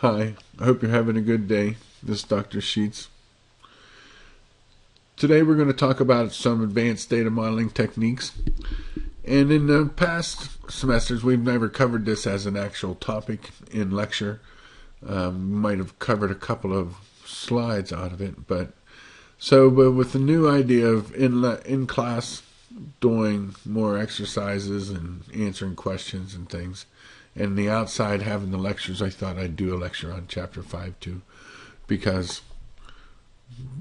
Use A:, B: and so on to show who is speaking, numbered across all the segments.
A: Hi, I hope you're having a good day. This is Dr. Sheets. Today we're going to talk about some advanced data modeling techniques. And in the past semesters, we've never covered this as an actual topic in lecture. We might have covered a couple of slides out of it. But with the new idea of in class doing more exercises and answering questions and things, and the outside having the lectures, I thought I'd do a lecture on Chapter 5 too, because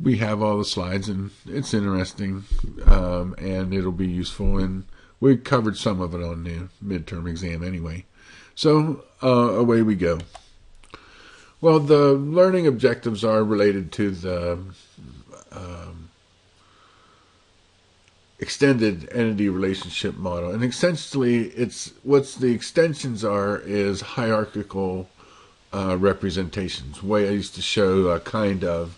A: we have all the slides and it's interesting, and it'll be useful, and we covered some of it on the midterm exam anyway. So away we go. Well, the learning objectives are related to the extended entity relationship model, and essentially it's what's the extensions are is hierarchical representations, ways to show a kind of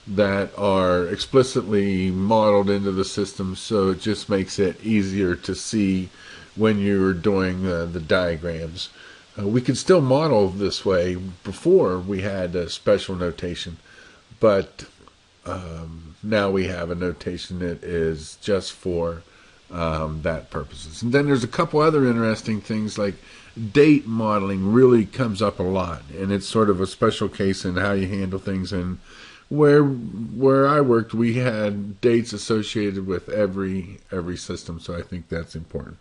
A: that are explicitly modeled into the system, so it just makes it easier to see when you're doing the diagrams. We could still model this way before we had a special notation, but now we have a notation that is just for that purposes. And then there's a couple other interesting things, like date modeling really comes up a lot, and it's sort of a special case in how you handle things. And where I worked, we had dates associated with every system, so I think that's important.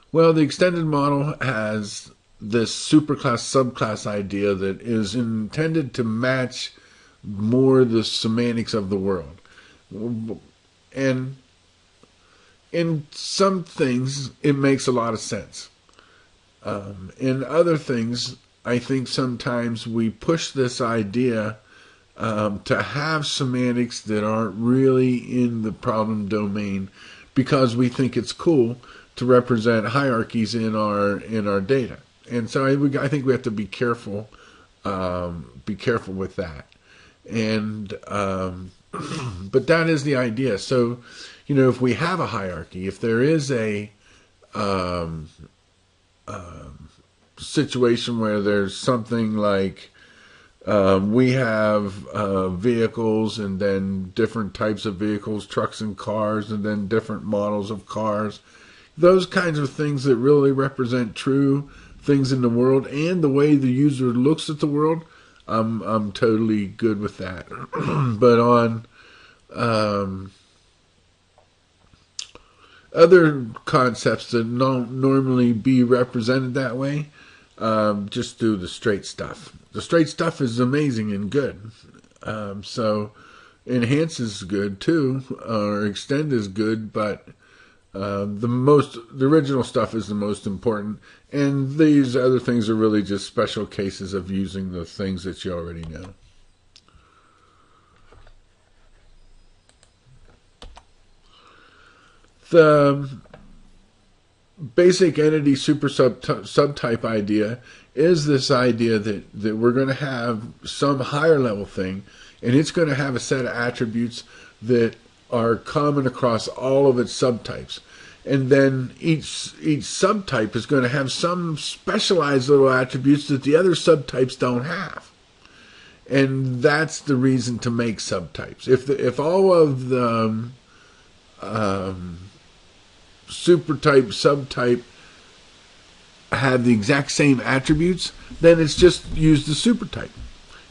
A: Well, the extended model has this superclass subclass idea that is intended to match more the semantics of the world. And in some things, it makes a lot of sense. In other things, I think sometimes we push this idea to have semantics that aren't really in the problem domain because we think it's cool to represent hierarchies in our data. And so I think we have to be careful with that. And but that is the idea. So, if we have a hierarchy, if there is a situation where there's something like we have vehicles, and then different types of vehicles, trucks and cars, and then different models of cars, those kinds of things that really represent true things in the world and the way the user looks at the world, I'm totally good with that. But on other concepts that don't normally be represented that way, just do the straight stuff. The straight stuff is amazing and good. So enhance is good too, or extend is good, but the original stuff is the most important, and these other things are really just special cases of using the things that you already know. The basic entity super subtype idea is this idea that we're going to have some higher level thing, and it's going to have a set of attributes that are common across all of its subtypes. And then each subtype is going to have some specialized little attributes that the other subtypes don't have. And that's the reason to make subtypes. If all of the supertype, subtype have the exact same attributes, then it's just use the supertype.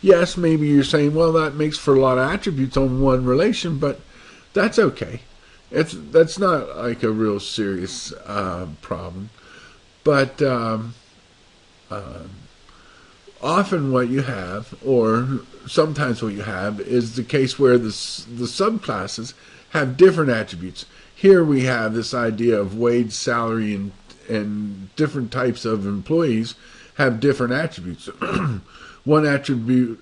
A: Yes, maybe you're saying, well, that makes for a lot of attributes on one relation, but that's okay. That's not like a real serious problem. But often what you have, or sometimes what you have, is the case where the subclasses have different attributes. Here we have this idea of wage, salary, and different types of employees have different attributes. One attribute,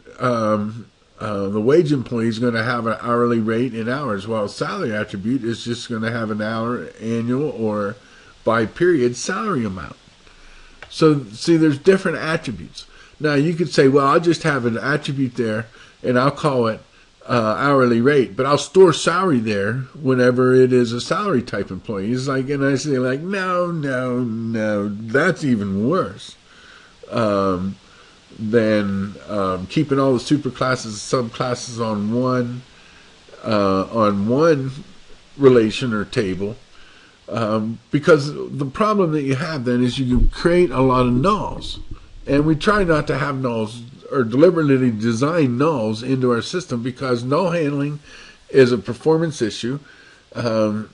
A: the wage employee is going to have an hourly rate in hours, while salary attribute is just going to have an hour, annual, or by period salary amount. So, see, there's different attributes. Now, you could say, well, I'll just have an attribute there, and I'll call it hourly rate, but I'll store salary there whenever it is a salary type employee. It's like, and I say like, no, that's even worse than keeping all the superclasses, subclasses on one relation or table. Because the problem that you have then is you can create a lot of nulls, and we try not to have nulls or deliberately design nulls into our system, because null handling is a performance issue, and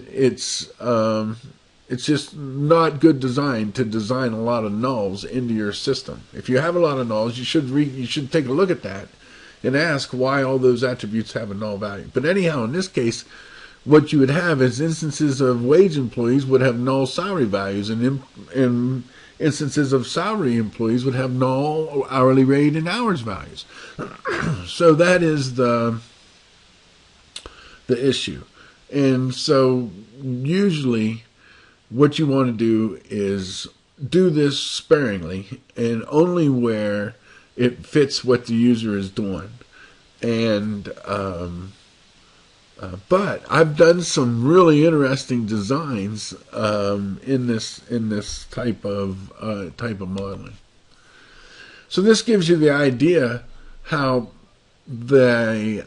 A: it's just not good design to design a lot of nulls into your system. If you have a lot of nulls, you should take a look at that and ask why all those attributes have a null value. But anyhow, in this case, what you would have is instances of wage employees would have null salary values, and instances of salary employees would have null hourly rate and hours values. So that is the issue. And so usually what you want to do is do this sparingly and only where it fits what the user is doing. And but I've done some really interesting designs in this type of modeling. So this gives you the idea how the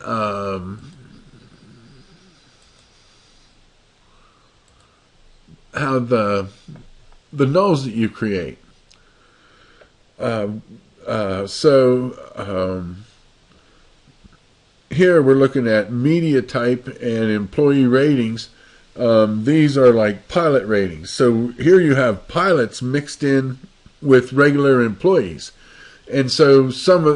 A: nulls that you create. Here we're looking at media type and employee ratings. These are like pilot ratings. So here you have pilots mixed in with regular employees. And so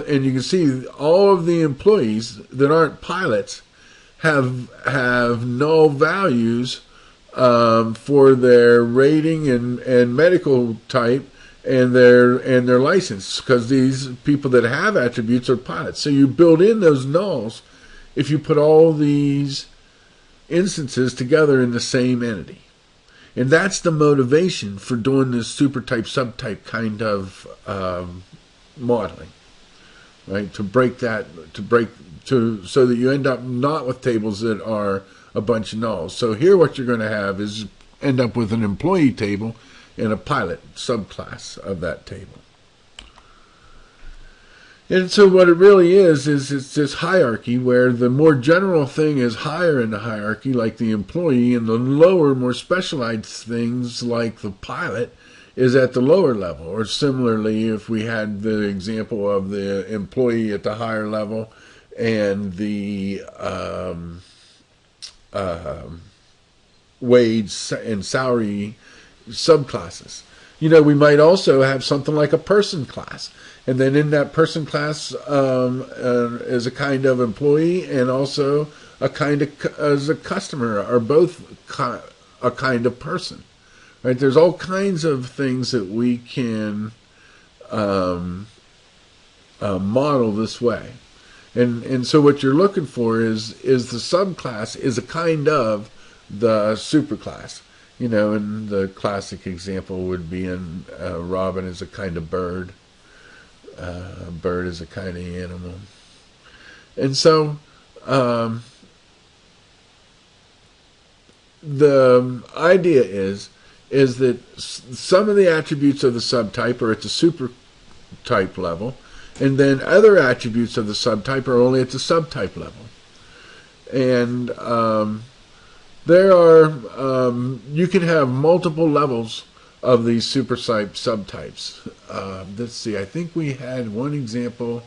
A: and you can see all of the employees that aren't pilots have null values for their rating and medical type and their license, because these people that have attributes are pilots. So you build in those nulls if you put all these instances together in the same entity. And that's the motivation for doing this super type subtype kind of modeling, right? So that you end up not with tables that are a bunch of nulls. So here what you're going to have is end up with an employee table and a pilot subclass of that table. And so what it really is it's this hierarchy where the more general thing is higher in the hierarchy, like the employee, and the lower, more specialized things like the pilot is at the lower level. Or similarly, if we had the example of the employee at the higher level and the wage and salary subclasses. You know, we might also have something like a person class, and then in that person class is a kind of employee and also a kind of as a customer, or both a kind of person, right? There's all kinds of things that we can model this way, and so what you're looking for is the subclass is a kind of the superclass. You know, and the classic example would be in robin is a kind of bird. Bird is a kind of animal. And so the idea is that some of the attributes of the subtype are at the supertype level, and then other attributes of the subtype are only at the subtype level. And there are, you can have multiple levels of these supertype subtypes. Let's see, I think we had one example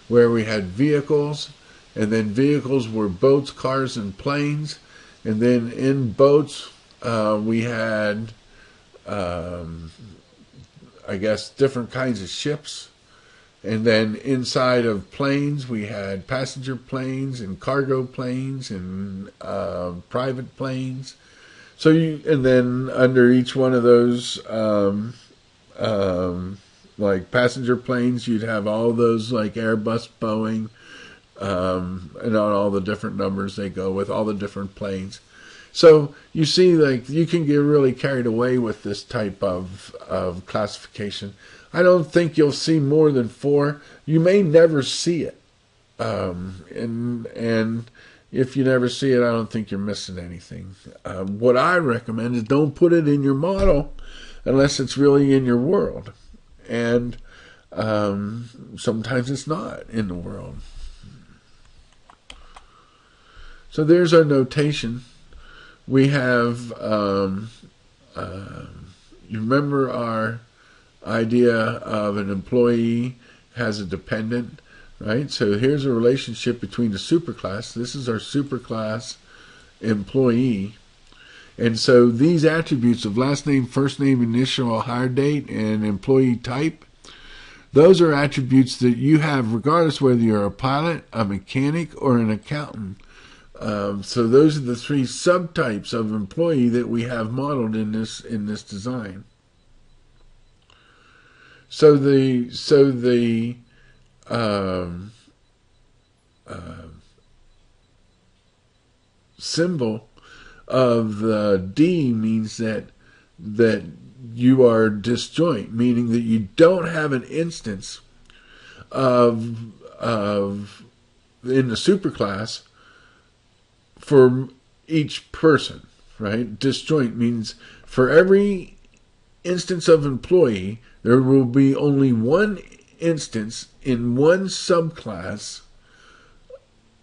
A: where we had vehicles, and then vehicles were boats, cars, and planes. And then in boats, we had, I guess, different kinds of ships. And then inside of planes, we had passenger planes and cargo planes and private planes. So and then under each one of those, like passenger planes, you'd have all those like Airbus, Boeing, and all the different numbers they go with, all the different planes. So you see, like, you can get really carried away with this type of classification. I don't think you'll see more than 4. You may never see it. And if you never see it, I don't think you're missing anything. What I recommend is don't put it in your model unless it's really in your world. And sometimes it's not in the world. So there's our notation. We have, you remember our idea of an employee has a dependent, right? So here's a relationship between the superclass. This is our superclass employee. And so these attributes of last name, first name, initial, hire date, and employee type, those are attributes that you have regardless whether you're a pilot, a mechanic, or an accountant. So those are the three subtypes of employee that we have modeled in this design. So the symbol of the D means that you are disjoint, meaning that you don't have an instance of in the superclass for each person, right? Disjoint means for every instance of employee, there will be only one instance in one subclass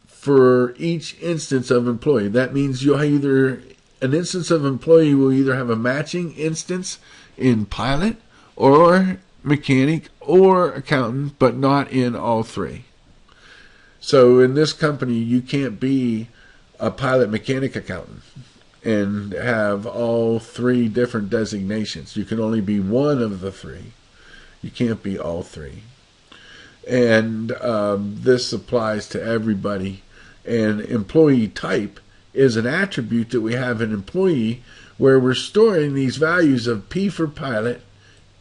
A: for each instance of employee. That means you'll either, an instance of employee will either have a matching instance in pilot or mechanic or accountant, but not in all three. So in this company, you can't be a pilot, mechanic, accountant and have all three different designations. You can only be one of the three. You can't be all three. And this applies to everybody. And employee type is an attribute that we have in employee where we're storing these values of P for pilot,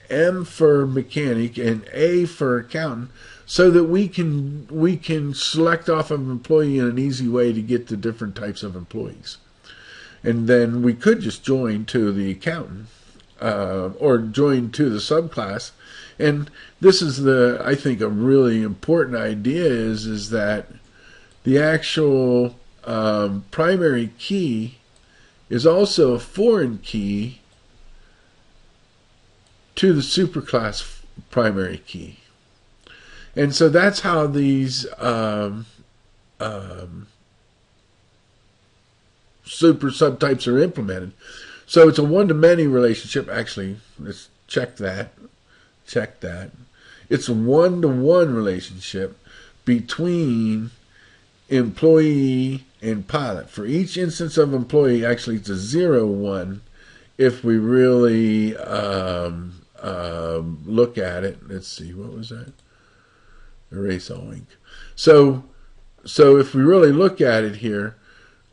A: M for mechanic, and A for accountant, so that we can select off of employee in an easy way to get the different types of employees. And then we could just join to the accountant or join to the subclass. And this is I think a really important idea is that the actual primary key is also a foreign key to the superclass primary key. And so that's how these super subtypes are implemented. So it's a one-to-many relationship. Actually, let's check that. It's a one-to-one relationship between employee and pilot. For each instance of employee, actually it's a 0-1 if we really look at it. Let's see, what was that? Erase all ink. So if we really look at it here,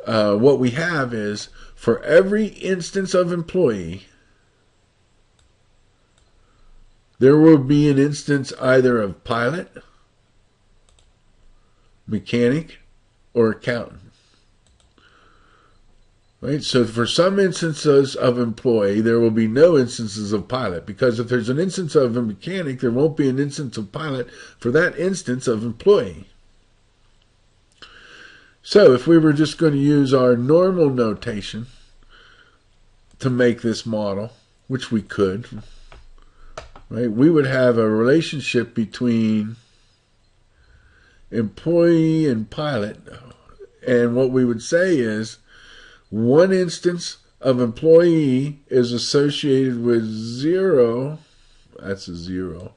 A: what we have is for every instance of employee, there will be an instance either of pilot, mechanic, or accountant. Right? So for some instances of employee, there will be no instances of pilot, because if there's an instance of a mechanic, there won't be an instance of pilot for that instance of employee. So if we were just going to use our normal notation to make this model, which we could, right, we would have a relationship between employee and pilot, and what we would say is one instance of employee is associated with 0, that's a 0,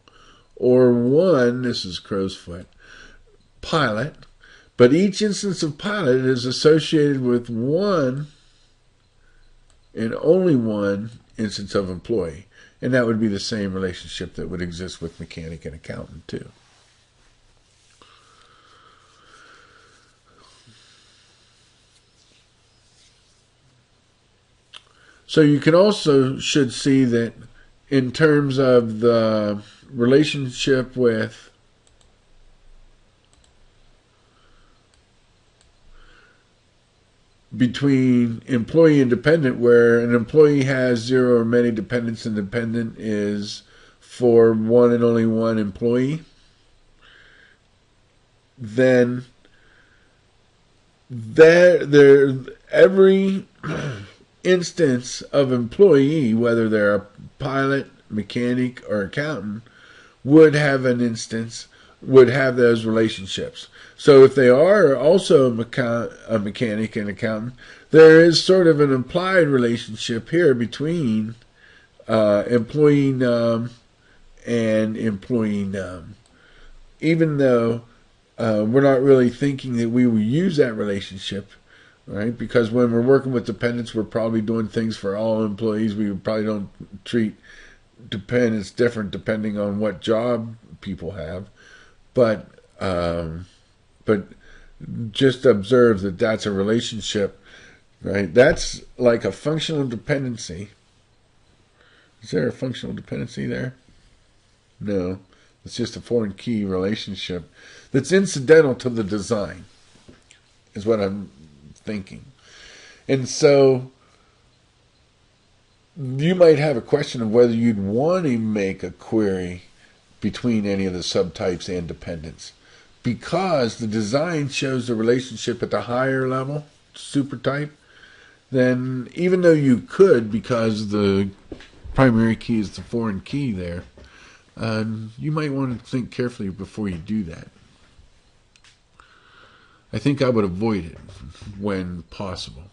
A: or 1, this is crow's foot, pilot, but each instance of pilot is associated with 1 and only 1 instance of employee. And that would be the same relationship that would exist with mechanic and accountant too. So you can also should see that in terms of the relationship with between employee and dependent, where an employee has 0 or many dependents and dependent is for 1 and only 1 employee. then every instance of employee, whether they're a pilot, mechanic, or accountant, would have those relationships. So if they are also a mechanic and accountant, there is sort of an implied relationship here between employee num and employee num. Even though we're not really thinking that we will use that relationship, right? Because when we're working with dependents, we're probably doing things for all employees. We probably don't treat dependents different depending on what job people have. But just observe that that's a relationship, right? That's like a functional dependency. Is there a functional dependency there? No. It's just a foreign key relationship that's incidental to the design, is what I'm thinking. And so you might have a question of whether you'd want to make a query between any of the subtypes and dependents, because the design shows the relationship at the higher level, supertype. Then even though you could, because the primary key is the foreign key there, you might want to think carefully before you do that. I think I would avoid it when possible,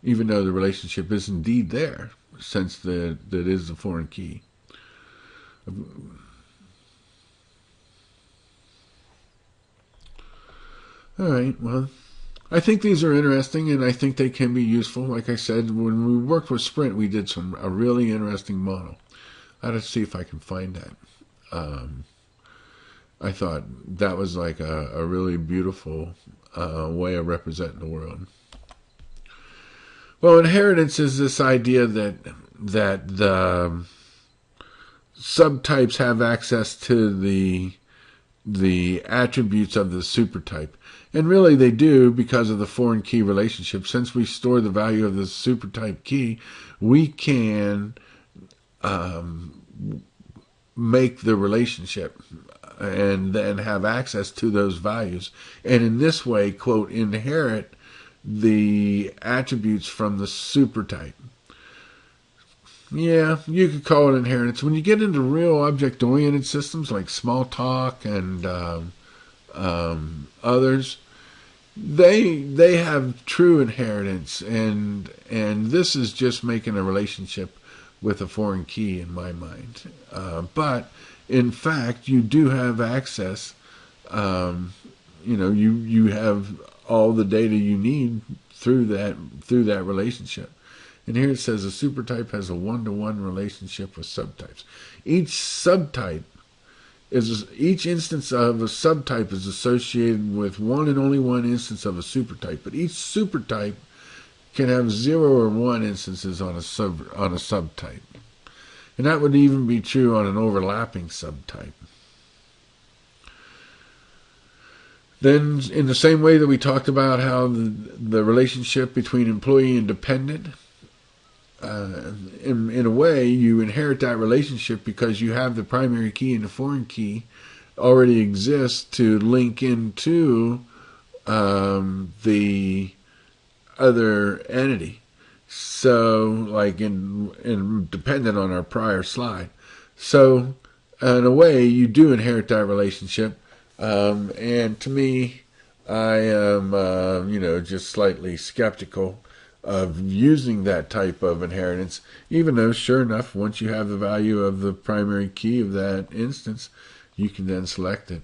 A: even though the relationship is indeed there, since that is the foreign key. All right, well, I think these are interesting, and I think they can be useful. Like I said, when we worked with Sprint, we did a really interesting model. I had to see if I can find that. I thought that was like a really beautiful way of representing the world. Well, inheritance is this idea that the subtypes have access to the attributes of the supertype. And really they do, because of the foreign key relationship. Since we store the value of the supertype key, we can make the relationship and then have access to those values. And in this way, quote, inherit the attributes from the supertype. Yeah, you could call it inheritance. When you get into real object-oriented systems like Smalltalk and others, they have true inheritance, and this is just making a relationship with a foreign key in my mind. But in fact, you do have access. You have all the data you need through that relationship. And here it says a supertype has a one-to-one relationship with subtypes. Each instance of a subtype is associated with one and only one instance of a supertype, but each supertype can have 0 or 1 instances on a subtype. And that would even be true on an overlapping subtype. Then, in the same way that we talked about how the relationship between employee and dependent, in a way, you inherit that relationship because you have the primary key and the foreign key already exist to link into the other entity. So, like in dependent on our prior slide. So, in a way, you do inherit that relationship. And to me, I am, just slightly skeptical of using that type of inheritance, even though, sure enough, once you have the value of the primary key of that instance, you can then select it.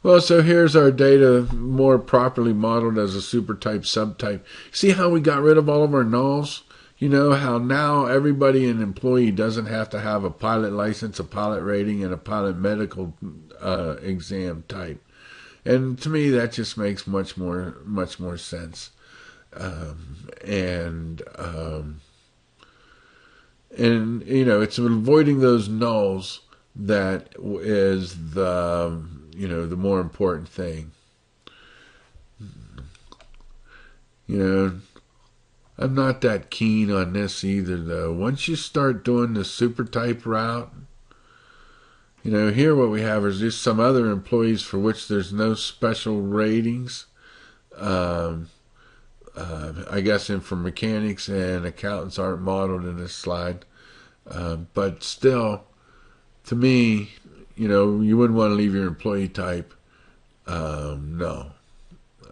A: Well, so here's our data more properly modeled as a supertype subtype. See how we got rid of all of our nulls? You know how now everybody in employee doesn't have to have a pilot license, a pilot rating, and a pilot medical exam type. And to me, that just makes much more sense. It's avoiding those nulls that is the more important thing. I'm not that keen on this either, though. Once you start doing the supertype route, Here what we have is just some other employees for which there's no special ratings. Um, I guess for mechanics and accountants aren't modeled in this slide. But still, to me, you wouldn't want to leave your employee type, no,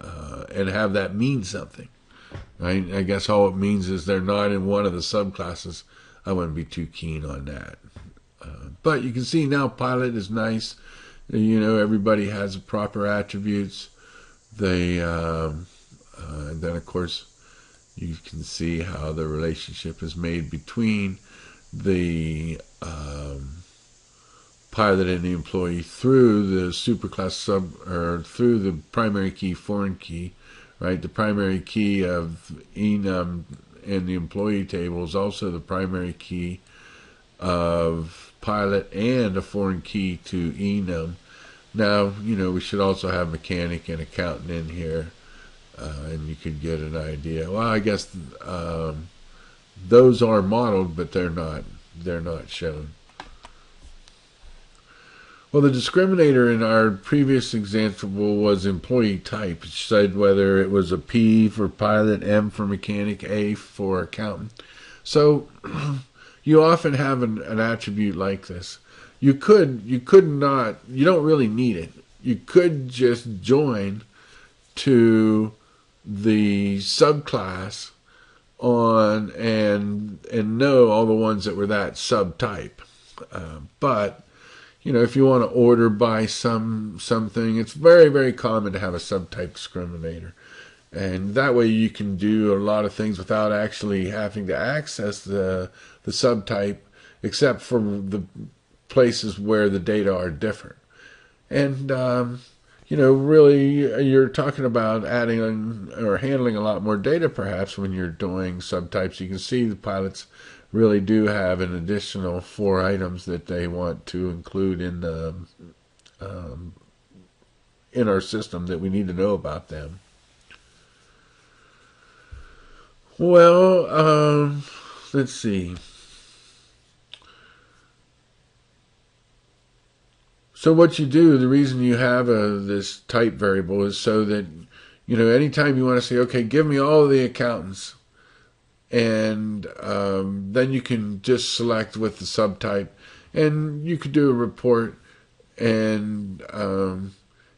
A: and have that mean something. Right? I guess all it means is they're not in one of the subclasses. I wouldn't be too keen on that. But you can see now pilot is nice. Everybody has the proper attributes. And then of course you can see how the relationship is made between the pilot and the employee through the superclass or through the primary key, foreign key, right? The primary key of enum and the employee table is also the primary key of pilot and a foreign key to enum. Now, we should also have mechanic and accountant in here, and you could get an idea. Well, I guess those are modeled, but they're not shown. Well, the discriminator in our previous example was employee type. It said whether it was a P for pilot, M for mechanic, A for accountant. So you often have an attribute like this. You don't really need it. You could just join to the subclass on and know all the ones that were that subtype. But if you want to order by something, it's very, very common to have a subtype discriminator. And that way you can do a lot of things without actually having to access the subtype, except for the places where the data are different. And, really you're talking about adding or handling a lot more data perhaps when you're doing subtypes. You can see the pilots really do have an additional 4 items that they want to include in our system that we need to know about them. Well, let's see. So what you do, the reason you have this type variable is so that, anytime you want to say, okay, give me all of the accountants, and then you can just select with the subtype, and you could do a report, and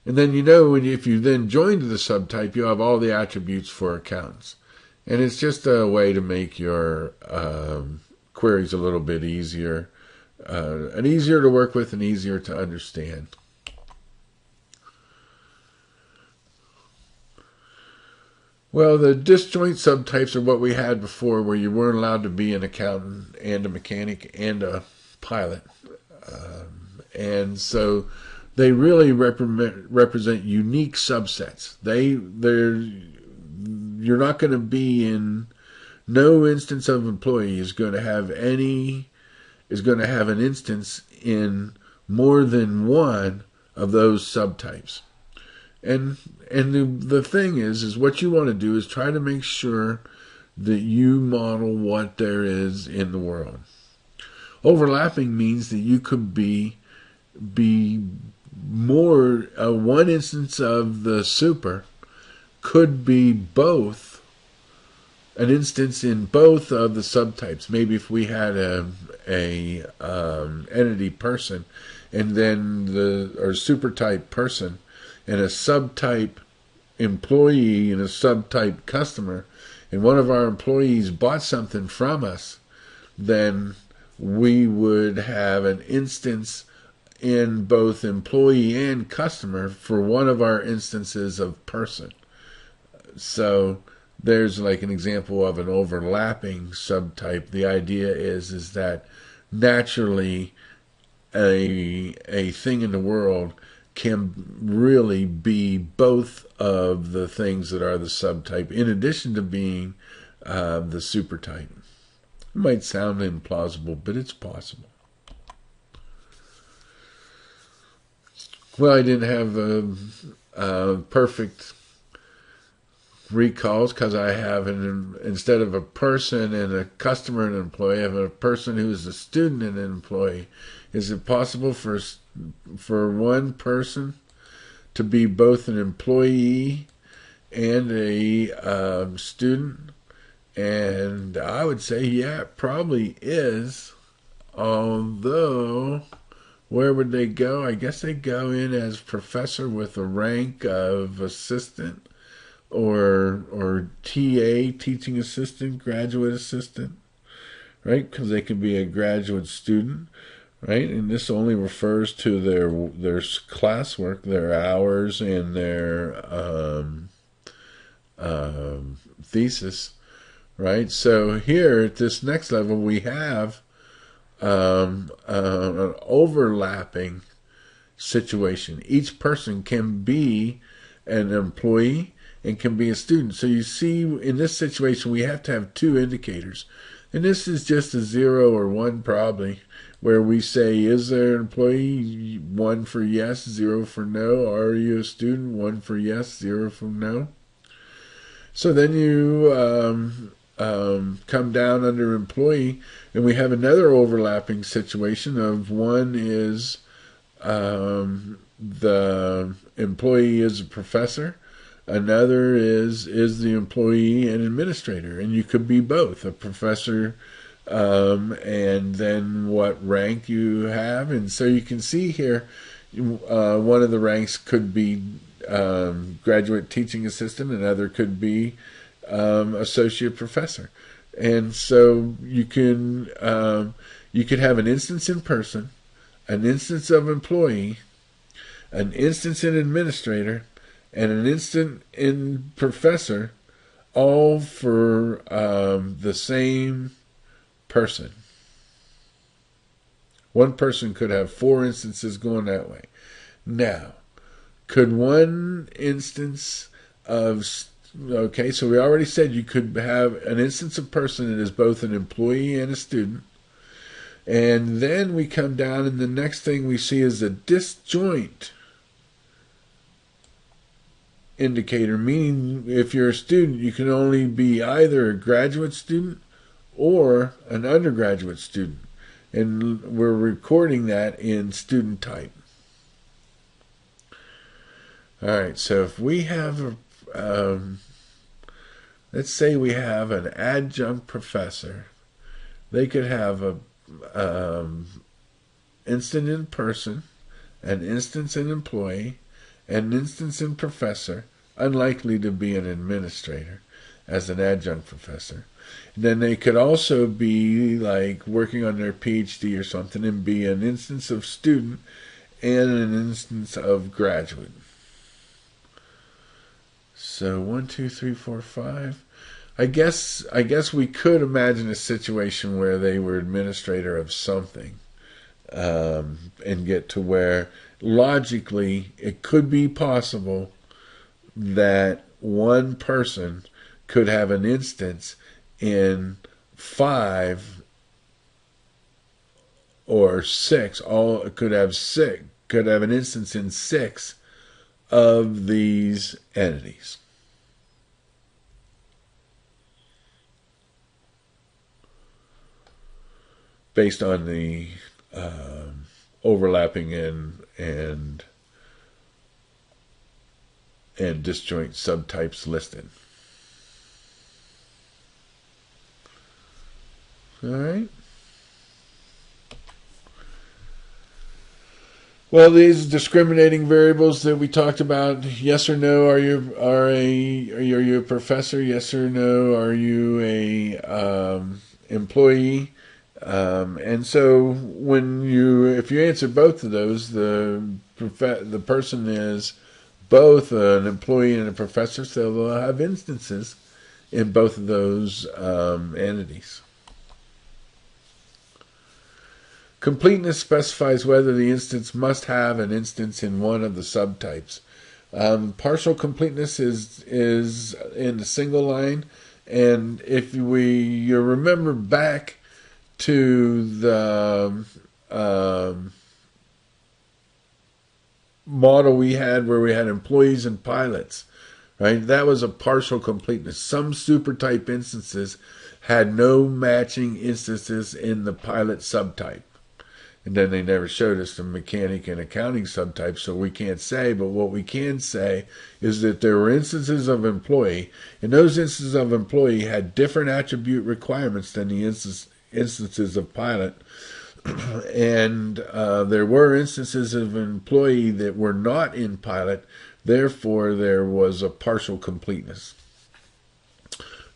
A: then if you then join to the subtype, you have all the attributes for accountants, and it's just a way to make your queries a little bit easier. And easier to work with and easier to understand. Well, the disjoint subtypes are what we had before, where you weren't allowed to be an accountant and a mechanic and a pilot. And so they really represent unique subsets. You're not going to be in, no instance of employee is going to have an instance in more than one of those subtypes. And the thing is what you want to do is try to make sure that you model what there is in the world. Overlapping means that you could be more, one instance of the super could be both, an instance in both of the subtypes. Maybe if we had a entity person, and then or super type person, and a subtype employee and a subtype customer, and one of our employees bought something from us, then we would have an instance in both employee and customer for one of our instances of person. So there's like an example of an overlapping subtype. The idea is that naturally a thing in the world can really be both of the things that are the subtype, in addition to being the supertype. It might sound implausible, but it's possible. Well, I didn't have perfect recalls because I have instead of a person and a customer and an employee, I have a person who is a student and an employee. Is it possible for for one person to be both an employee and a student? And I would say, yeah, it probably is. Although, where would they go? I guess they go in as professor with a rank of assistant, or TA, teaching assistant, graduate assistant, right? Because they could be a graduate student, right? And this only refers to their classwork, their hours, and their thesis, right? So here at this next level, we have an overlapping situation. Each person can be an employee and can be a student. So you see, in this situation, we have to have two indicators. And this is just a 0 or 1 probably, where we say, is there an employee? 1 for yes, 0 for no. Are you a student? 1 for yes, 0 for no. So then you come down under employee, and we have another overlapping situation of one is the employee is a professor, another is the employee an administrator, and you could be both, a professor and then what rank you have. And so you can see here one of the ranks could be graduate teaching assistant, another could be associate professor. And so you could have an instance in person, an instance of employee, an instance in administrator, and an instance in professor, all for the same person. One person could have 4 instances going that way. Now, could one instance of, okay, so we already said you could have an instance of person that is both an employee and a student. And then we come down, and the next thing we see is a disjoint indicator, meaning if you're a student, you can only be either a graduate student or an undergraduate student. And we're recording that in student type. All right, so if we have let's say we have an adjunct professor, they could have a instant in person, an instance in employee, an instance in professor, unlikely to be an administrator as an adjunct professor. And then they could also be like working on their PhD or something and be an instance of student and an instance of graduate. So 1, 2, 3, 4, 5. I guess we could imagine a situation where they were administrator of something, and get to where logically it could be possible that one person could have an instance in 5 or 6. All could have an instance in 6 of these entities. Based on the overlapping and disjoint subtypes listed. All right. Well, these discriminating variables that we talked about, yes or no, are you a professor? Yes or no, are you a employee? And so if you answer both of those, the person is both an employee and a professor, so they'll have instances in both of those entities. Completeness specifies whether the instance must have an instance in one of the subtypes. Partial completeness is in a single line, and if you remember back to the model we had where we had employees and pilots, right? That was a partial completeness. Some supertype instances had no matching instances in the pilot subtype. And then they never showed us the mechanic and accounting subtypes, so we can't say. But what we can say is that there were instances of employee, and those instances of employee had different attribute requirements than the instances of pilot. And there were instances of employee that were not in pilot, therefore there was a partial completeness.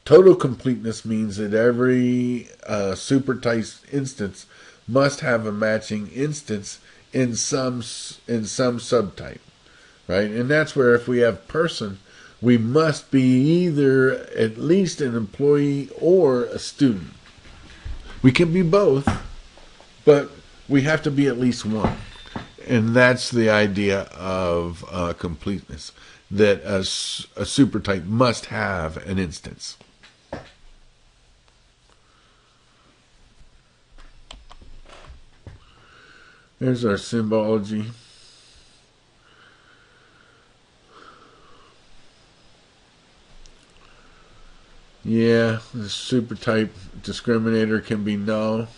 A: Total completeness means that every supertype instance must have a matching instance in some subtype, right? And that's where if we have person, we must be either at least an employee or a student. We can be both, but we have to be at least one. And that's the idea of completeness, that a supertype must have an instance. There's our symbology. Yeah, the supertype discriminator can be null.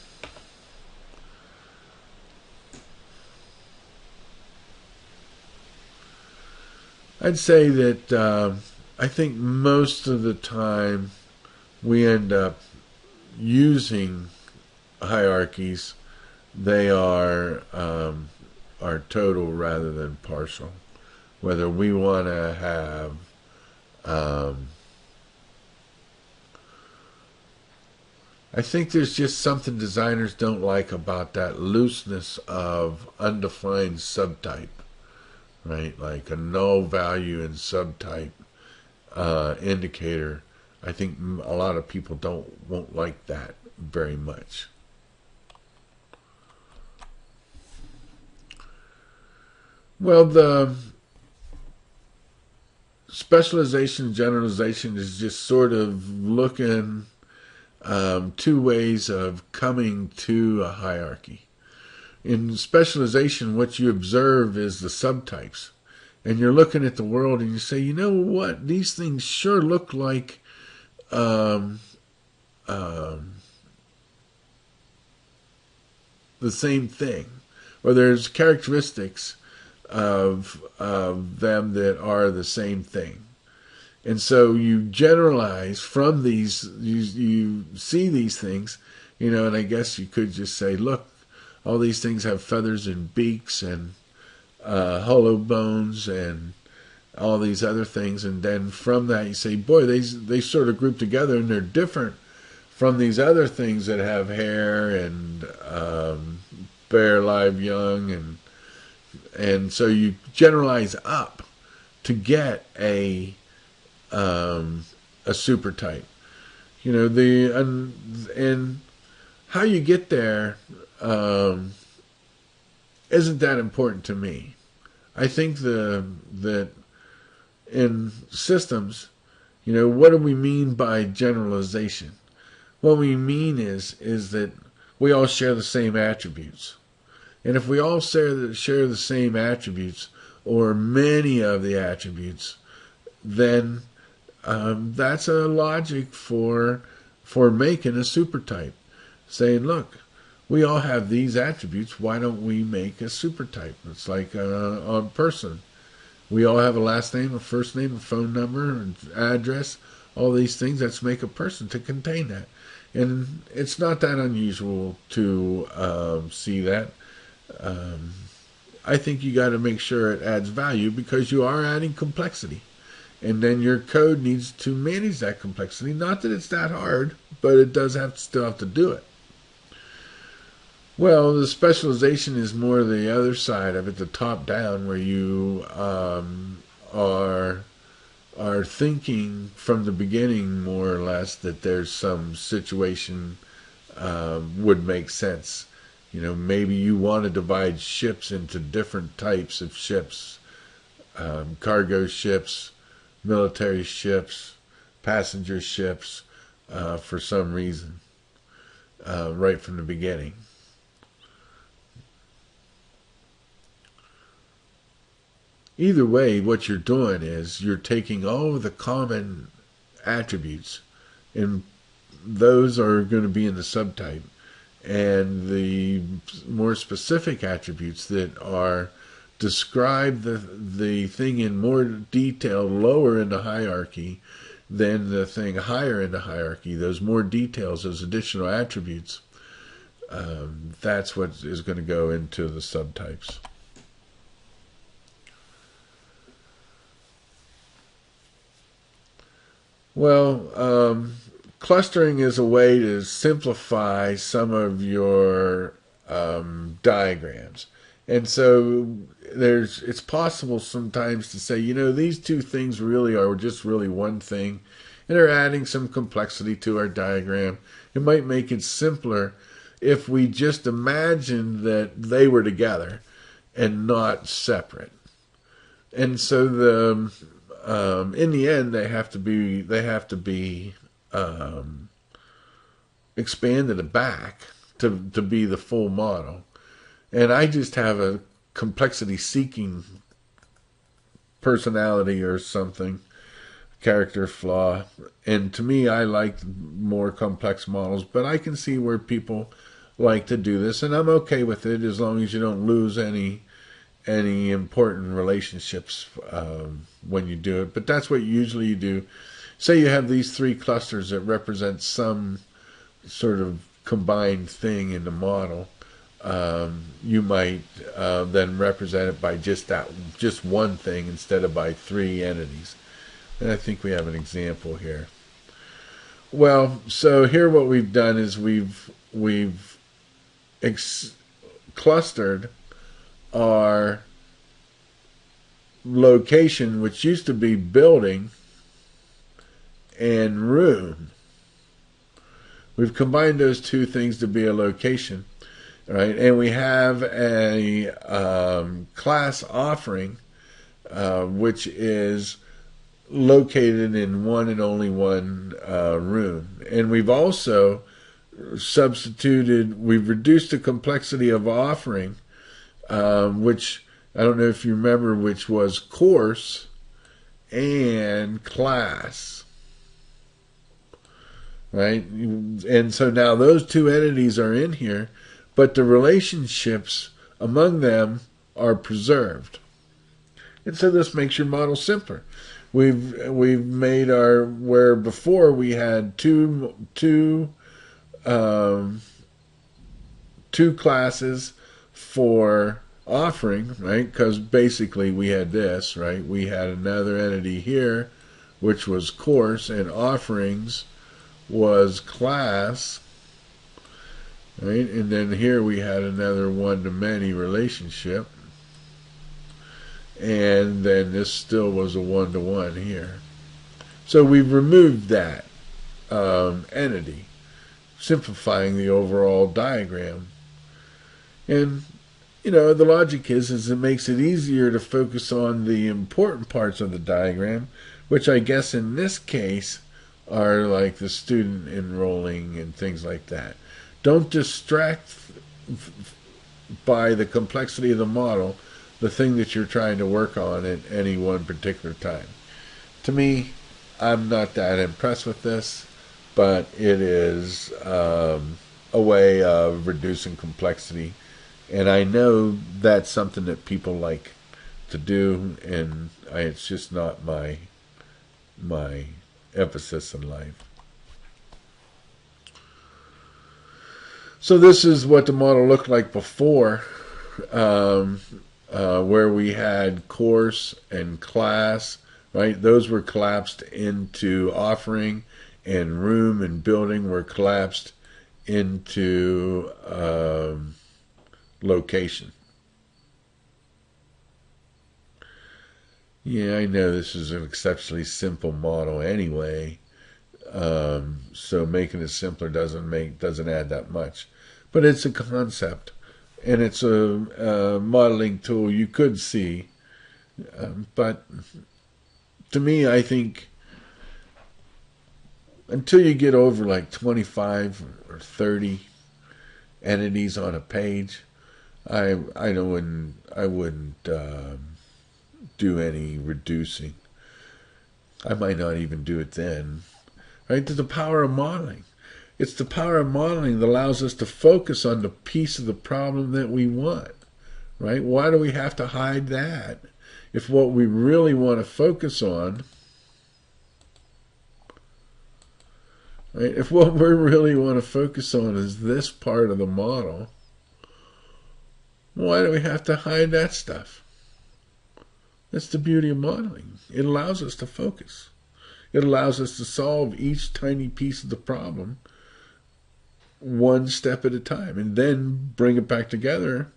A: I'd say that I think most of the time we end up using hierarchies. They are total rather than partial. Whether we want to have, I think there's just something designers don't like about that looseness of undefined subtype, right? Like a null value in subtype indicator. I think a lot of people won't like that very much. Well, the specialization and generalization is just sort of looking two ways of coming to a hierarchy. In specialization, what you observe is the subtypes. And you're looking at the world and you say, you know what, these things sure look like the same thing. Or there's characteristics of them that are the same thing. And so you generalize from these, you see these things, and I guess you could just say, look, all these things have feathers and beaks and hollow bones and all these other things. And then from that you say, boy, they sort of group together and they're different from these other things that have hair and bear live young, and so you generalize up to get a super type. And how you get there isn't that important to me. I think that in systems, what do we mean by generalization? What we mean is that we all share the same attributes. And if we all share the same attributes, or many of the attributes, then that's a logic for making a supertype. Saying, look, we all have these attributes, why don't we make a supertype? It's like a person. We all have a last name, a first name, a phone number, an address, all these things. Let's make a person to contain that. And it's not that unusual to see that. I think you got to make sure it adds value, because you are adding complexity. And then your code needs to manage that complexity. Not that it's that hard, but it does still have to do it. Well, the specialization is more the other side of it, the top down, where you are thinking from the beginning, more or less, that there's some situation would make sense. Maybe you want to divide ships into different types of ships, cargo ships, military ships, passenger ships, for some reason, right from the beginning. Either way, what you're doing is you're taking all of the common attributes, and those are going to be in the subtype, and the more specific attributes that are describe the thing in more detail lower in the hierarchy than the thing higher in the hierarchy. Those more details, those additional attributes, that's what is going to go into the subtypes. Well, clustering is a way to simplify some of your diagrams. And so it's possible sometimes to say, these two things really are just really one thing, and they're adding some complexity to our diagram. It might make it simpler if we just imagine that they were together and not separate. And so in the end, they have to be expanded back to be the full model. And I just have a complexity-seeking personality or something, character flaw. And to me, I like more complex models, but I can see where people like to do this, and I'm okay with it as long as you don't lose any important relationships when you do it. But that's what usually you do. Say you have these three clusters that represent some sort of combined thing in the model. You might then represent it by just one thing instead of by three entities. And I think we have an example here. Well, so here what we've done is we've clustered our location, which used to be building, and room. We've combined those two things to be a location, right? And we have a class offering, which is located in one and only one room. And we've also we've reduced the complexity of offering, which I don't know if you remember, which was course and class, right? And so now those two entities are in here, but the relationships among them are preserved. And so this makes your model simpler. We've made where before we had two classes for offering, right? Because basically we had this, right? We had another entity here, which was course, and offerings was class, right? And then here we had another one-to-many relationship, and then this still was a one-to-one here. So we've removed that entity, simplifying the overall diagram. And the logic is it makes it easier to focus on the important parts of the diagram, which I guess in this case are like the student enrolling and things like that. Don't distract by the complexity of the model the thing that you're trying to work on at any one particular time. To me, I'm not that impressed with this, but it is a way of reducing complexity. And I know that's something that people like to do, and it's just not my emphasis in life. So this is what the model looked like before, where we had course and class, right? Those were collapsed into offering, and room and building were collapsed into location. Yeah, I know this is an exceptionally simple model anyway, so making it simpler doesn't add that much, but it's a concept, and it's a modeling tool you could see, but to me, I think until you get over like 25 or 30 entities on a page, I wouldn't do any reducing. I might not even do it then. Right? To the power of modeling. It's the power of modeling that allows us to focus on the piece of the problem that we want, right? Why do we have to hide that? If what we really want to focus on, right? If what we really want to focus on is this part of the model, why do we have to hide that stuff? That's the beauty of modeling. It allows us to focus. It allows us to solve each tiny piece of the problem one step at a time, and then bring it back together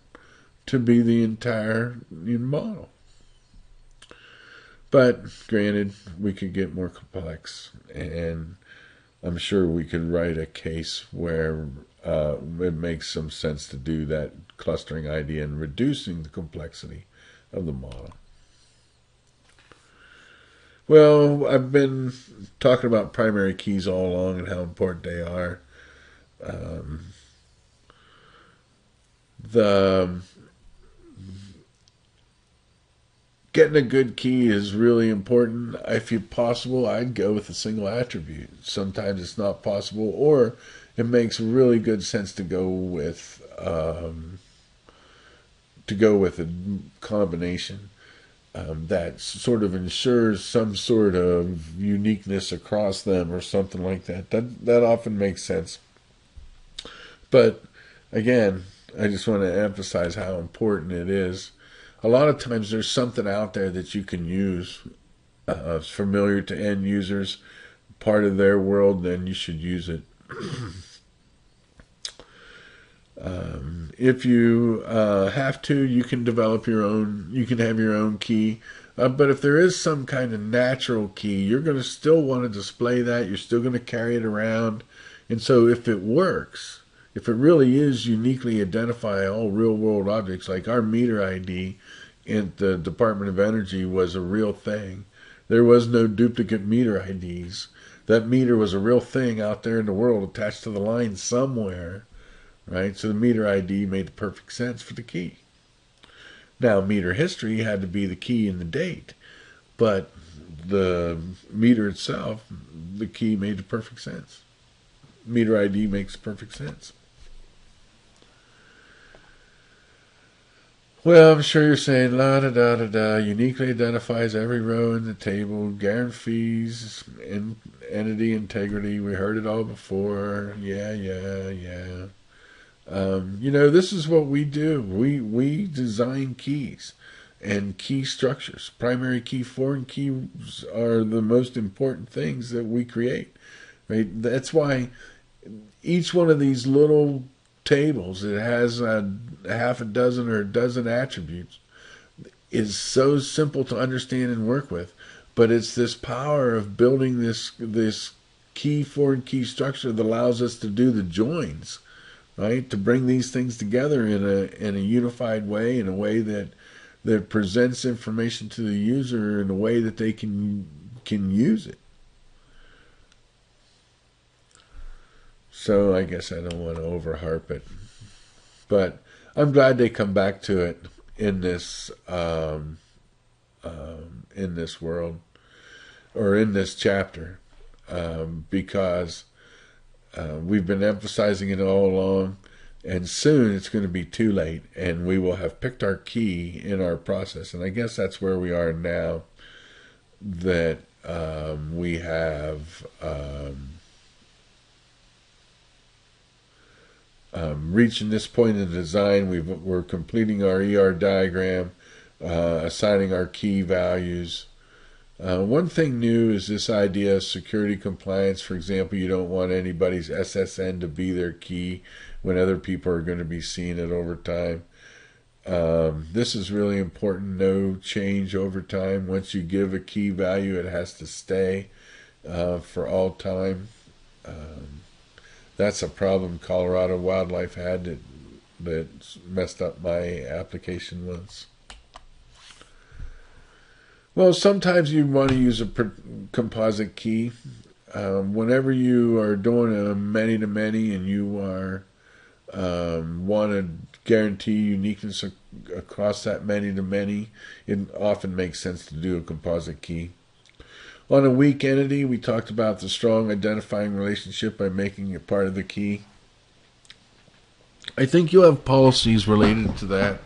A: to be the entire model. But granted, we could get more complex, and I'm sure we could write a case where it makes some sense to do that clustering idea and reducing the complexity of the model. Well, I've been talking about primary keys all along and how important they are. Getting a good key is really important. If possible, I'd go with a single attribute. Sometimes it's not possible, or it makes really good sense to go with a combination that sort of ensures some sort of uniqueness across them, or something like that. That often makes sense. But again, I just want to emphasize how important it is. A lot of times there's something out there that you can use. It's familiar to end users, part of their world, then you should use it. If you have to, you can develop your own, you can have your own key. But if there is some kind of natural key, you're going to still want to display that. You're still going to carry it around. And so if it works, if it really is uniquely identify all real-world objects, like our meter ID in the Department of Energy was a real thing. There was no duplicate meter IDs. That meter was a real thing out there in the world attached to the line somewhere, right? So the meter ID made perfect sense for the key. Now, meter history had to be the key and the date, but the meter itself, the key made perfect sense. Meter ID makes perfect sense. Well, I'm sure you're saying, la-da-da-da-da, uniquely identifies every row in the table, guarantees entity integrity. We heard it all before. Yeah. This is what we do. We design keys and key structures. Primary key, foreign keys are the most important things that we create. Right? That's why each one of these little tables, it has a half a dozen or a dozen attributes, is so simple to understand and work with. But it's this power of building this key, foreign key structure that allows us to do the joins, right? To bring these things together in a unified way, in a way that presents information to the user in a way that they can use it. So I guess I don't want to overharp it, but I'm glad they come back to it in this world, or in this chapter, because we've been emphasizing it all along, and soon it's going to be too late, and we will have picked our key in our process. And I guess that's where we are now, that we have reaching this point in the design. We're completing our ER diagram, assigning our key values. One thing new is this idea of security compliance. For example, you don't want anybody's SSN to be their key when other people are going to be seeing it over time. This is really important. No change over time. Once you give a key value, it has to stay for all time. That's a problem Colorado Wildlife had that messed up my application once. Well, sometimes you want to use a composite key. Whenever you are doing a many-to-many and you are want to guarantee uniqueness across that many-to-many, it often makes sense to do a composite key. On a weak entity, we talked about the strong identifying relationship by making it part of the key. I think you'll have policies related to that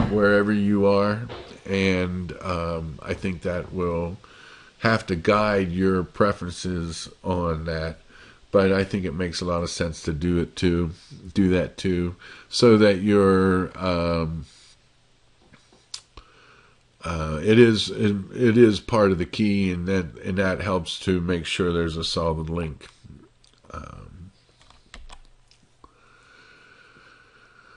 A: wherever you are, and I think that will have to guide your preferences on that. But I think it makes a lot of sense to do that too, so that you're it is part of the key, and that helps to make sure there's a solid link.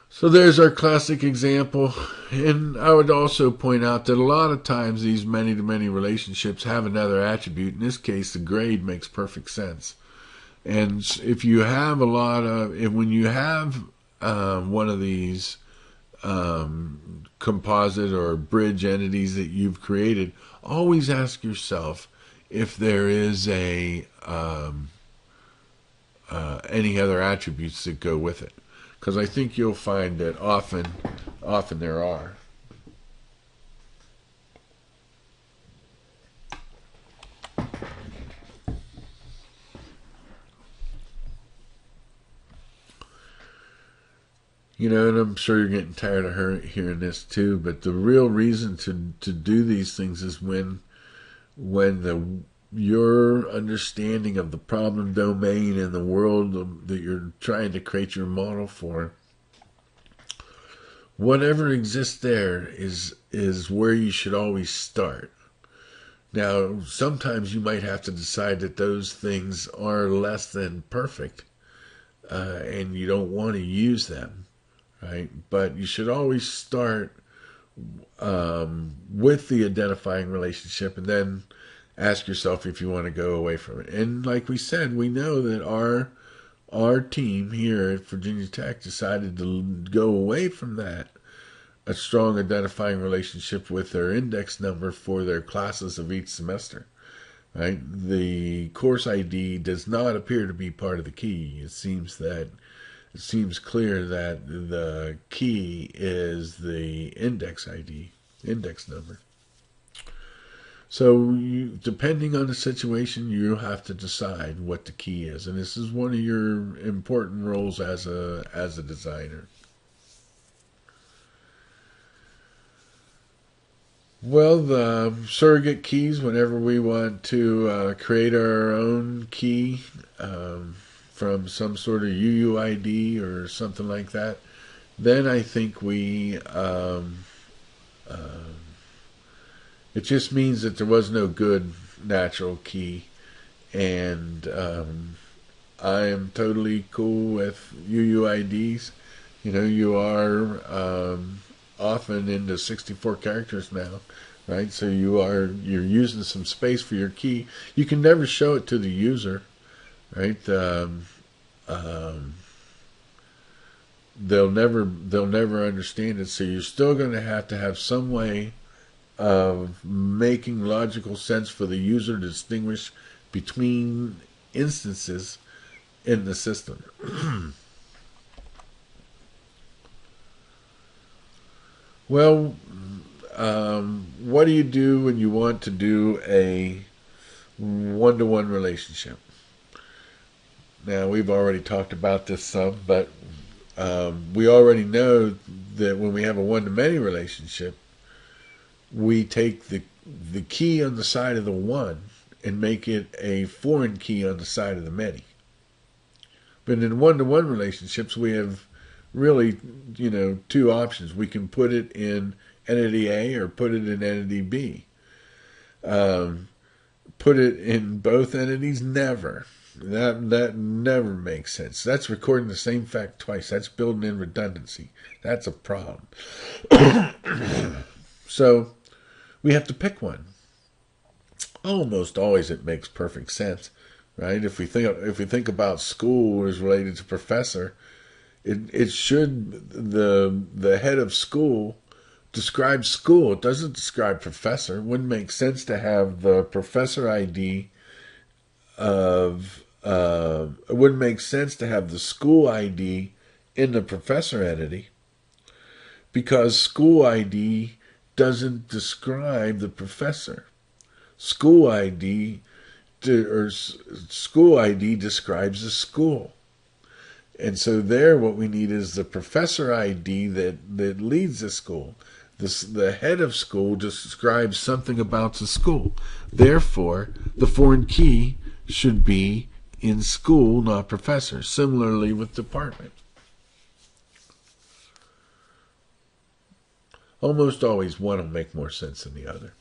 A: So there's our classic example, and I would also point out that a lot of times these many-to-many relationships have another attribute. In this case, the grade makes perfect sense. And if you have when you have one of these composite or bridge entities that you've created, always ask yourself if there is any other attributes that go with it. Because I think you'll find that often there are. And I'm sure you're getting tired of hearing this too, but the real reason to do these things is when your understanding of the problem domain and the world that you're trying to create your model for, whatever exists there is where you should always start. Now, sometimes you might have to decide that those things are less than perfect, and you don't want to use them, right? But you should always start with the identifying relationship, and then ask yourself if you want to go away from it. And like we said, we know that our team here at Virginia Tech decided to go away from that, a strong identifying relationship with their index number for their classes of each semester. Right? The course ID does not appear to be part of the key. It seems clear that the key is the index ID, index number. So depending on the situation, you have to decide what the key is. And this is one of your important roles as a designer. Well, the surrogate keys, whenever we want to create our own key from some sort of UUID or something like that, then I think it just means that there was no good natural key, and I am totally cool with UUIDs. You are often into 64 characters now, right? So you're using some space for your key. You can never show it to the user, right? They'll never understand it. So you're still going to have some way of making logical sense for the user to distinguish between instances in the system. Well, what do you do when you want to do a one-to-one relationship? Now, we've already talked about this some, but we already know that when we have a one-to-many relationship, we take the key on the side of the one and make it a foreign key on the side of the many. But in one-to-one relationships, we have really, two options. We can put it in entity A or put it in entity B. Put it in both entities? Never. That never makes sense. That's recording the same fact twice. That's building in redundancy. That's a problem. So we have to pick one. Almost always it makes perfect sense, right? If we think about school as related to professor, it should, the head of school describes school. It doesn't describe professor. It wouldn't make sense to have the professor ID it wouldn't make sense to have the school ID in the professor entity, because school ID doesn't describe the professor. School ID school ID describes the school. And so there what we need is the professor ID that leads the school. The head of school describes something about the school. Therefore, the foreign key should be in school, not professor. Similarly with department. Almost always one will make more sense than the other.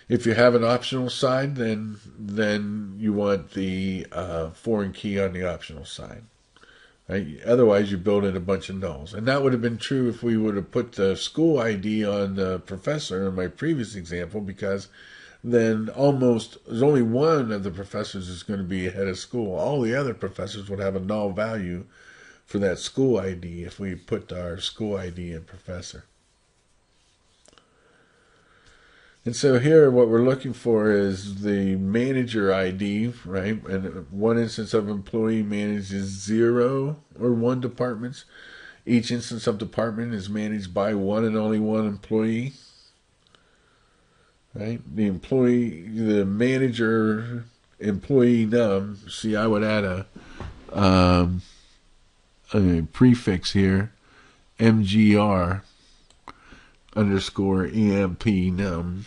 A: If you have an optional side, then you want the foreign key on the optional side. Right? Otherwise, you build in a bunch of nulls. And that would have been true if we would have put the school ID on the professor in my previous example, because then there's only one of the professors is going to be head of school. All the other professors would have a null value for that school ID if we put our school ID in professor. And so here what we're looking for is the manager ID, right? And one instance of employee manages 0 or 1 departments. Each instance of department is managed by one and only one employee. Right? The manager employee num. See, I would add a prefix here, MGR underscore EMP num,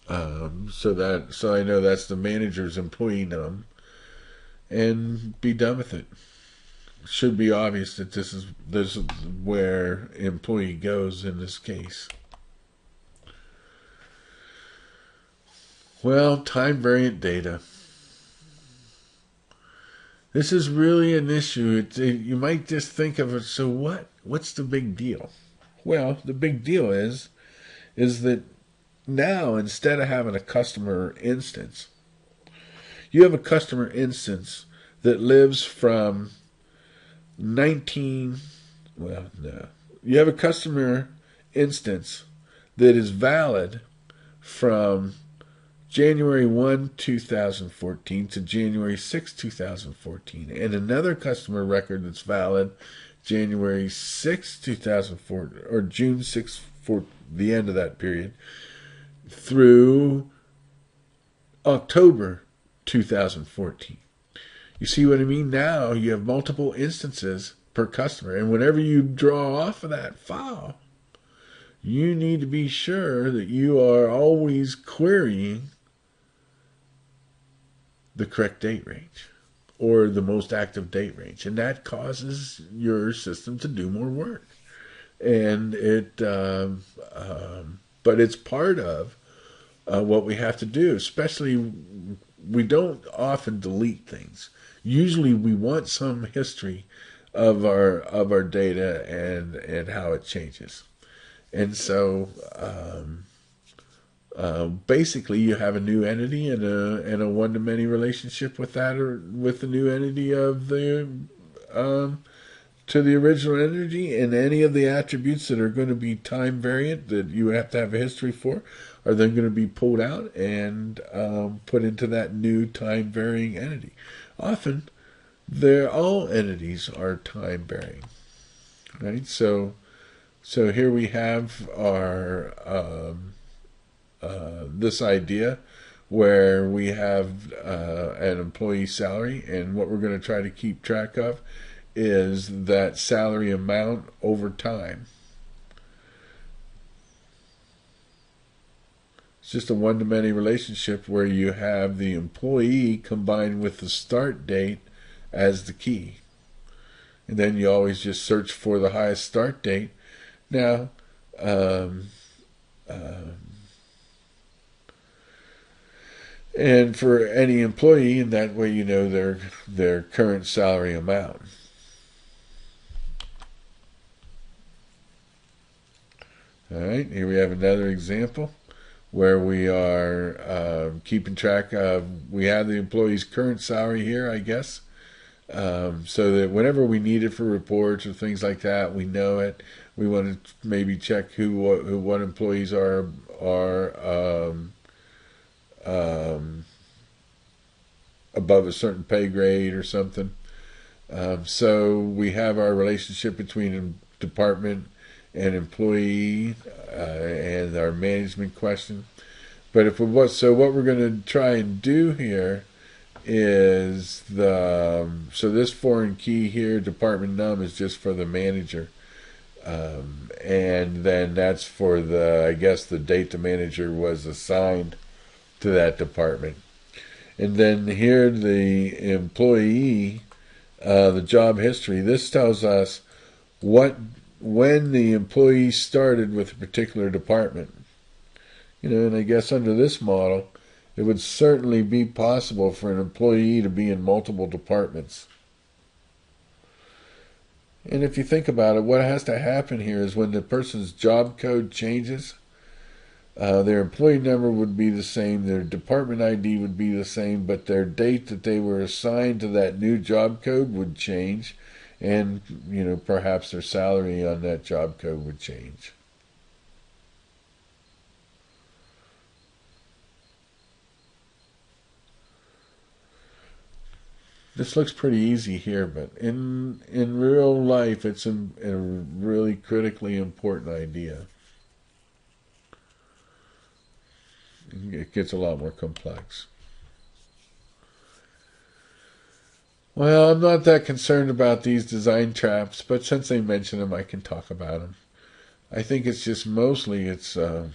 A: so I know that's the manager's employee num, and be done with it. Should be obvious that this is where employee goes in this case. Well, time variant data. This is really an issue. You might just think of it, so what's the big deal? Well, the big deal is that now, instead of having a customer instance, you have a customer instance that lives from you have a customer instance that is valid from January 1, 2014 to January 6, 2014, and another customer record that's valid January 6, 2014, or June 6, for the end of that period, through October 2014. You see what I mean? Now you have multiple instances per customer, and whenever you draw off of that file, you need to be sure that you are always querying the correct date range or the most active date range, and that causes your system to do more work. And but it's part of what we have to do. Especially, we don't often delete things. Usually, we want some history of our data and how it changes. And so, basically, you have a new entity and a one-to-many relationship with that, or with the new entity of the to the original entity, and any of the attributes that are going to be time variant that you have to have a history for are then going to be pulled out and put into that new time varying entity. Often, all entities are time varying, right? So here we have our this idea where we have an employee salary, and what we're going to try to keep track of is that salary amount over time. It's just a one-to-many relationship where you have the employee combined with the start date as the key. And then you always just search for the highest start date. Now, and for any employee, and that way you know their current salary amount. All right, here we have another example where we are keeping track of, we have the employee's current salary here, I guess, so that whenever we need it for reports or things like that, we know it. We want to maybe check what employees are above a certain pay grade or something. So we have our relationship between department and employee and our management question. But if we so what we're going to try and do here is so this foreign key here, department num, is just for the manager. And then that's for I guess the date the manager was assigned to that department. And then here the employee, the job history, this tells us when the employee started with a particular department. And I guess under this model, it would certainly be possible for an employee to be in multiple departments. And if you think about it, what has to happen here is when the person's job code changes, their employee number would be the same, their department ID would be the same, but their date that they were assigned to that new job code would change, and perhaps their salary on that job code would change. This looks pretty easy here, but in real life, it's a really critically important idea. It gets a lot more complex. Well, I'm not that concerned about these design traps, but since they mention them, I can talk about them. I think it's just mostly an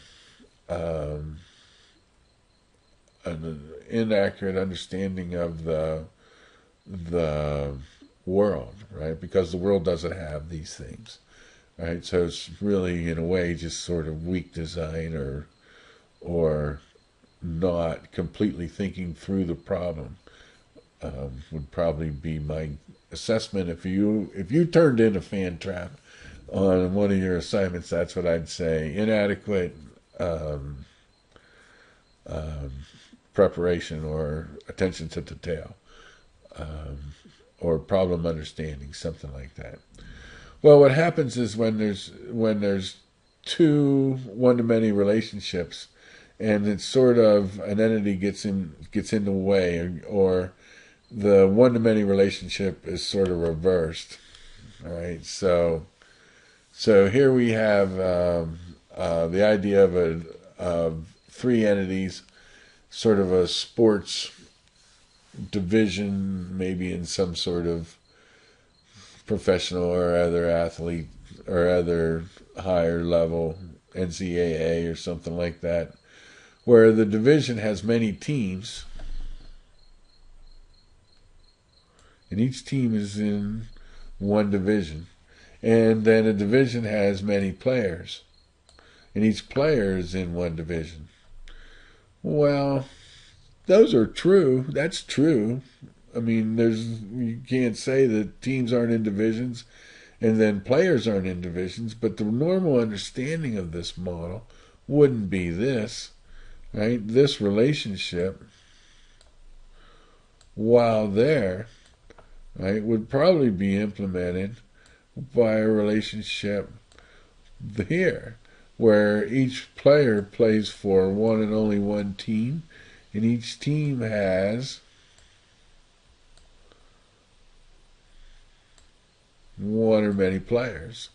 A: inaccurate understanding of the world, right? Because the world doesn't have these things, right? So it's really, in a way, just sort of weak design or not completely thinking through the problem. Would probably be my assessment. If you turned in a fan trap on one of your assignments, that's what I'd say. Inadequate preparation or attention to detail. Or problem understanding, something like that. Well, what happens is when there's two one-to-many relationships, and it's sort of an entity gets in the way, or the one-to-many relationship is sort of reversed. All right, so here we have the idea of three entities, sort of a sports division, maybe in some sort of professional or other athlete or other higher level, NCAA or something like that, where the division has many teams, and each team is in one division, and then a division has many players, and each player is in one division. Well, those are true. That's true. I mean, you can't say that teams aren't in divisions and then players aren't in divisions, but the normal understanding of this model wouldn't be this, right? This relationship, while there, right, would probably be implemented by a relationship here, where each player plays for one and only one team, and each team has one or many players.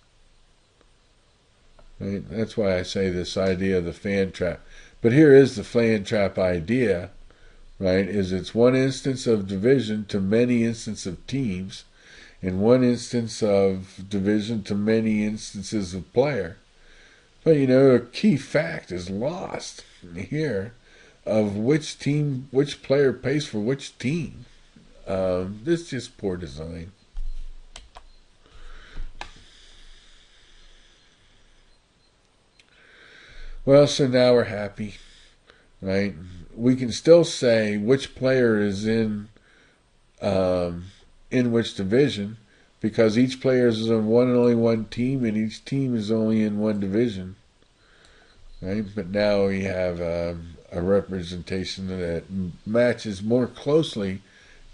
A: Right? That's why I say this idea of the fan trap. But here is the fan trap idea, right? Is it's one instance of division to many instances of teams, and one instance of division to many instances of player. But a key fact is lost here of which player pays for which team. This is just poor design. Well, so now we're happy, right? We can still say which player is in which division, because each player is on one and only one team, and each team is only in one division, right? But now we have a representation that matches more closely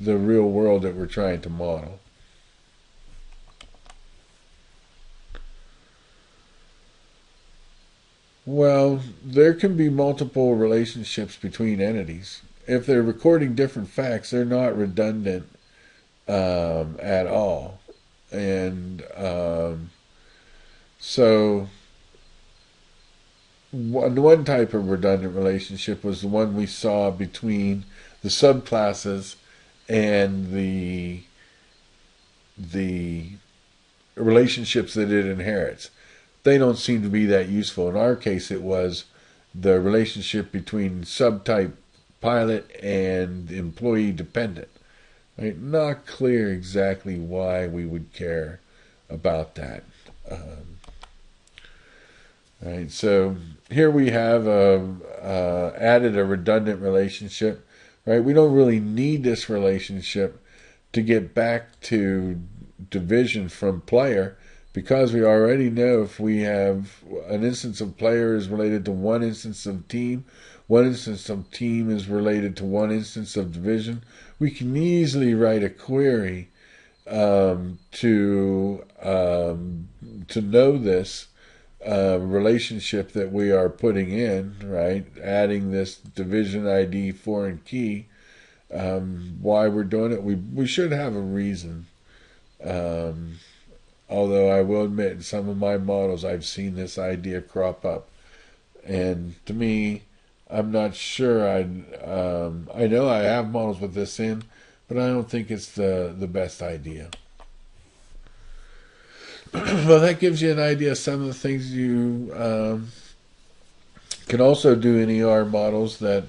A: the real world that we're trying to model. Well, there can be multiple relationships between entities. If they're recording different facts, they're not redundant at all. And so one type of redundant relationship was the one we saw between the subclasses and the relationships that it inherits. They don't seem to be that useful. In our case, it was the relationship between subtype pilot and employee dependent. Right? Not clear exactly why we would care about that. Right, so here we have added a redundant relationship. Right, we don't really need this relationship to get back to division from player, because we already know if we have an instance of player is related to one instance of team, one instance of team is related to one instance of division, we can easily write a query to know this relationship that we are putting in, right? Adding this division ID foreign key. Why we're doing it, we should have a reason. Although I will admit, in some of my models, I've seen this idea crop up, and to me, I'm not sure. I know I have models with this in, but I don't think it's the best idea. Well, that gives you an idea of some of the things you can also do in ER models that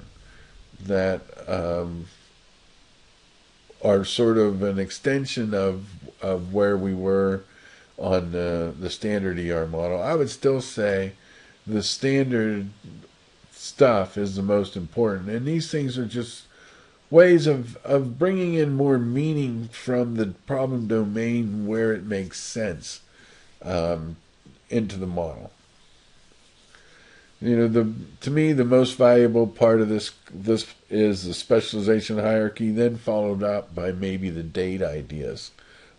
A: are sort of an extension of where we were on the standard ER model. I would still say the standard stuff is the most important, and these things are just ways of bringing in more meaning from the problem domain where it makes sense into the model. You know, to me, the most valuable part of this is the specialization hierarchy, then followed up by maybe the date ideas.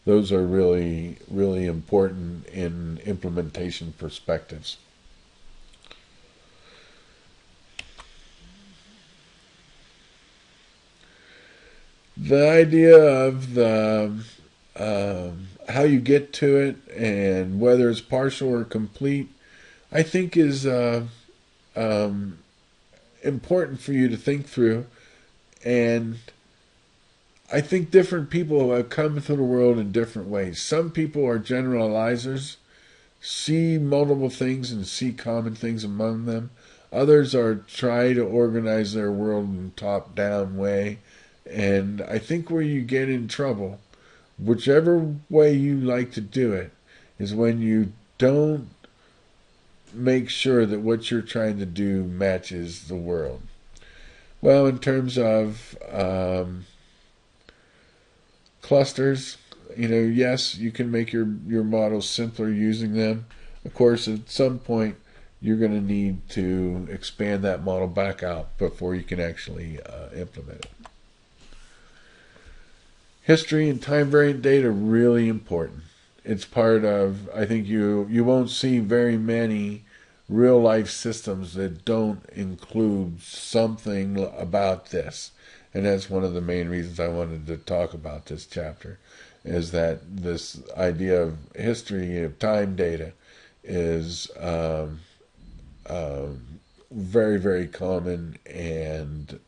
A: Those are really, really important in implementation perspectives. The idea of the how you get to it and whether it's partial or complete, I think is important for you to think through. And I think different people have come into the world in different ways. Some people are generalizers, see multiple things and see common things among them. Others are try to organize their world in a top-down way. And I think where you get in trouble, whichever way you like to do it, is when you don't make sure that what you're trying to do matches the world. Well, in terms of clusters, you know, yes, you can make your models simpler using them. Of course, at some point, you're going to need to expand that model back out before you can actually implement it. History and time variant data are really important. It's part of, I think you won't see very many real life systems that don't include something about this. And that's one of the main reasons I wanted to talk about this chapter, is that this idea of history of time data is very, very common and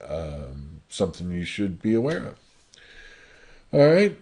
A: something you should be aware of. All right.